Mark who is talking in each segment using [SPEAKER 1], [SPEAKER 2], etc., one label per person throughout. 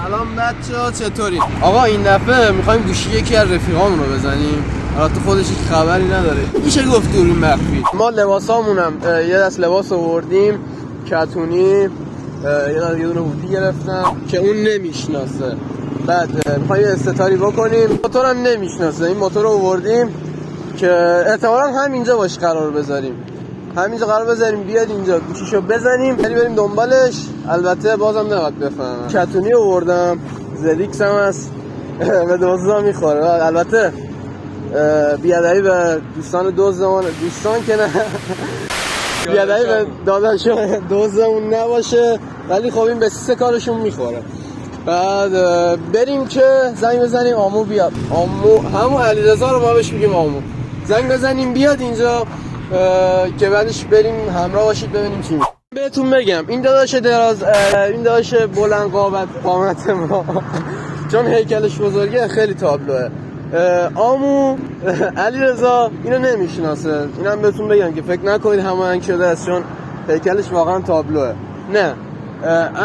[SPEAKER 1] سلام بچه‌ها، چطوری؟ آقا این دفعه می‌خوایم گوشی یکی از رفیقامون رو بزنیم. البته خودش هیچ خبری نداره. میشه گفت دوربین مخفی. ما لباسامونم یه دست لباس آوردیم کتونی، یه دونه هودی گرفتم که اون نمیشناسه. بعد می‌خوایم استتاری بکنیم. موتورم نمیشناسه. این موتور رو آوردیم که احتمالاً همینجا باش قرار بذاریم. همینجا قرار بذاریم بیاد اینجا گوشیشو بزنیم بریم دنبالش. البته بازم نباید بفهمم. کتونی آوردم، زدیکس هم هست به دوزا میخوره. البته بیادایی به دوستان دوستان که نه بیادایی به داداشو دوزمون نباشه، ولی خب این به سه کارشون میخوره. بعد بریم که زنگ بزنیم آمو بیاد. آمو همون علیرضا رو ما بهش میگیم آمو. زنگ بزنیم بیاد اینجا که بعدش بریم همراه باشید ببینیم چی میشه. بهتون بگم این داداش دراز، این داداش بلند قامت ما چون هیکلش بزرگه خیلی تابلوه. آمو علیرضا اینو نمیشناسه. اینم بهتون بگم که فکر نکنید هماهنگ شده است چون هیکلش واقعا تابلوه. نه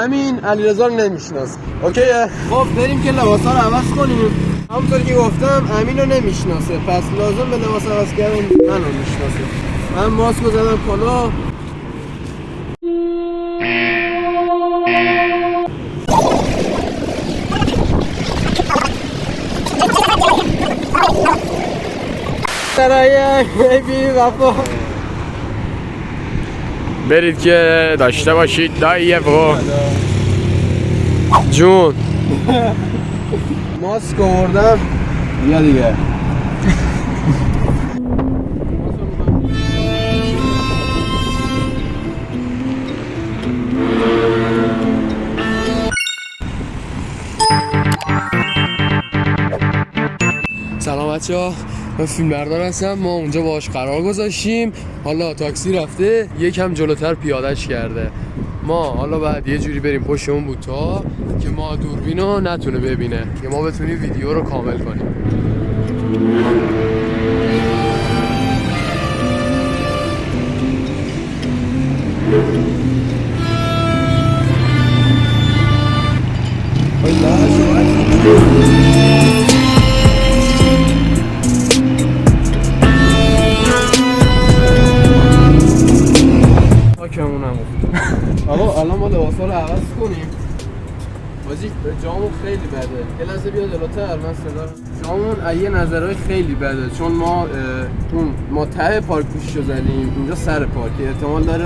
[SPEAKER 1] امین علیرضا رو نمیشناسه. اوکیه؟ خب بریم که لباسا رو عوض کنیم. همونطور که گفتم امین رو نمیشناسه، پس لازم به لباس عوض کردن منو میشناسه. من ماسکو زدم کلا.
[SPEAKER 2] برید که داشته باشید دایه و جون.
[SPEAKER 1] ماسک آوردم بیا دیگه.
[SPEAKER 2] سلام بچه‌ها، من فیلمبردار هستم. ما اونجا باهاش قرار گذاشتیم. حالا تاکسی رفته یکم جلوتر پیاده‌اش کرده. ما حالا بعد یه جوری بریم پشت اون بوتا که ما دوربینو نتونه ببینه، که ما بتونیم ویدیو رو کامل کنیم.
[SPEAKER 1] آقا الان ما لباسا رو عوض کنیم. بازی جامون خیلی بده. یه لحظه بیا جلوتر من صدا. جامون یه نظرهای خیلی بده چون ما ته پارک گوشیشو زدیم. اینجا سر پارکی احتمال داره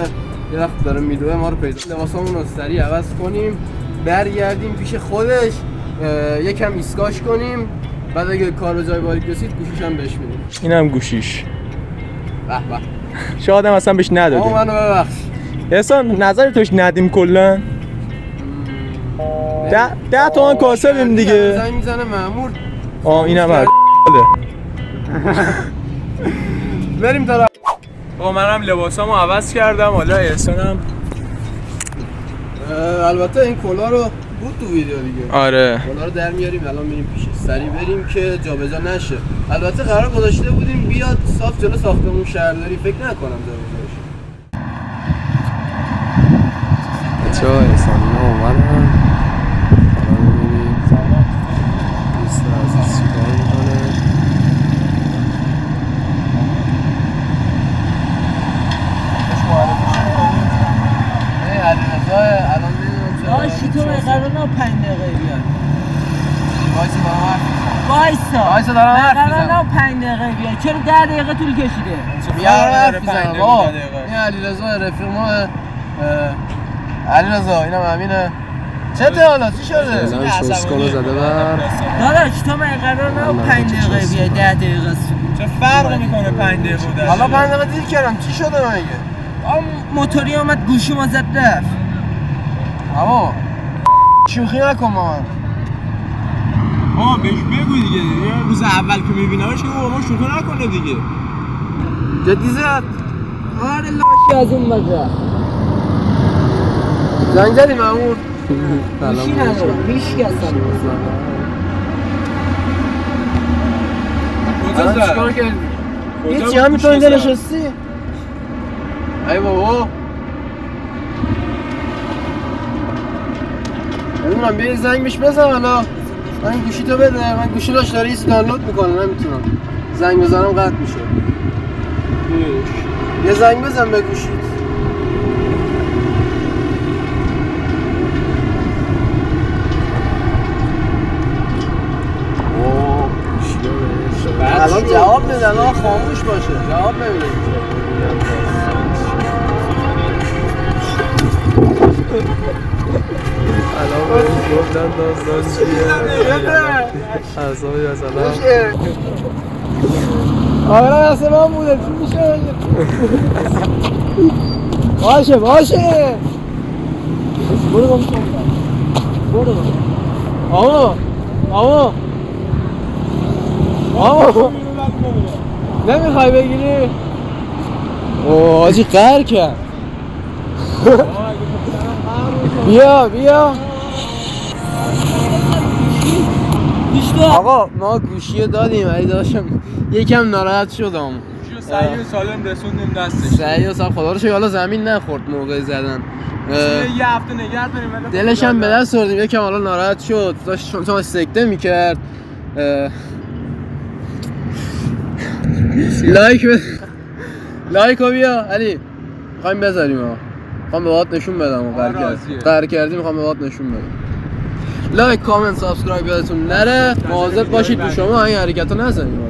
[SPEAKER 1] یه وقت داره میدوه ما رو پیدا. لباسامون رو سریع عوض کنیم، برگردیم پیش خودش، یکم ایسکاش کنیم. بعد اگه کار به جای باریک رسید گوشیش هم بهش میدیم.
[SPEAKER 3] اینم گوشیش.
[SPEAKER 1] به به.
[SPEAKER 3] شاید هم اصلا بهش ندادیم.
[SPEAKER 1] آقا منو ببخش.
[SPEAKER 3] احسان نظر توش ندیم کلا. 10 تومن کاسبیم دیگه.
[SPEAKER 1] زنگ میزنه مأمور.
[SPEAKER 3] اینم هست.
[SPEAKER 1] بریم طرف.
[SPEAKER 3] آقا منم لباسامو عوض کردم. حالا احسانم
[SPEAKER 1] البته این کلا رو بود تو ویدیو دیگه.
[SPEAKER 3] آره.
[SPEAKER 1] کلا رو در میاریم الان میریم پیش. سریع بریم که جابجا نشه. البته قرار گذاشته بودیم بیاد صاف جلو ساختمون شهرداری، فکر نکنم جابجا بشه.
[SPEAKER 2] بچه‌ها احسانی‌ها اومدن. حالا می‌بینید دوست عزیز چیکار می‌کنه.
[SPEAKER 1] علیرضا الان می‌بینم چرا
[SPEAKER 4] داشتی تو قرار 5 دقیقه بیاد.
[SPEAKER 1] وایسا دارم حرف
[SPEAKER 4] قرار
[SPEAKER 1] میزنم.
[SPEAKER 4] 5 دقیقه بیاد. چرا 10 دقیقه طول کشیده؟
[SPEAKER 1] بیا حرف میزنم بابا. این علیرضا رفیق ما. علیرضا اینم امینه. چته حالا چی شده؟
[SPEAKER 2] الان شوسکانو زده بر
[SPEAKER 4] داداش تو من قرار 5 دقیقه بیاد 10 دقیقه است.
[SPEAKER 3] چه فرق میکنه 5 دقیقه و 10
[SPEAKER 1] حالا 5 دقیقه دیر کردم چی شده مگه؟
[SPEAKER 4] موتوری اومد گوشی ما زد رفت.
[SPEAKER 1] آقا شوخی نکن ما.
[SPEAKER 3] بهش بگو دیگه. روز اول که میبینمش که ما شوخی نکنه دیگه.
[SPEAKER 1] جدی زد؟
[SPEAKER 4] آره لاشی از اون مجا.
[SPEAKER 1] زنگ زدی مامور؟
[SPEAKER 4] گوشی نداره. هیچ کس
[SPEAKER 1] الان چیکار کردی؟ هیچی همینطور اینجا نشستی؟ ای بابا نمیدونم بیا زنگ بهش بزن حالا. من گوشی تو بده، من گوشی داشت داره ایست دانلود میکنه نمیتونم زنگ بزنم قطع میشه. یه زنگ بزن به گوشیت. الان جواب میدن آقا خاموش باشه جواب نمیده.
[SPEAKER 2] الان گفتن داستان چیه اعصابی مثلا
[SPEAKER 1] آره اصلا من بوده چی میشه باشه برو گم شو برو آقا نمیخوای بگیری؟ اوه آجی قهر کرد بیا آقا ما گوشی دادیم ولی داشتم یکم ناراحت شدم.
[SPEAKER 3] گوشی رو سعی و سالم رسوندیم دستش.
[SPEAKER 1] سعی و سالم خدا رو شکر حالا زمین نخورد موقع زدن.
[SPEAKER 3] یه هفته نگه داریم.
[SPEAKER 1] دلش هم به دست آوردیم یکم حالا ناراحت شد. داشت چون سکته میکرد. لایک رو بیا علی میخوایم بذاریم ها. میخوام به وات نشون بدم قرار کردیم میخوام به وات نشون بدم. لایک کامنت سابسکرایب یادتون نره. مواظب باشید تو شما این حرکت رو نزنید.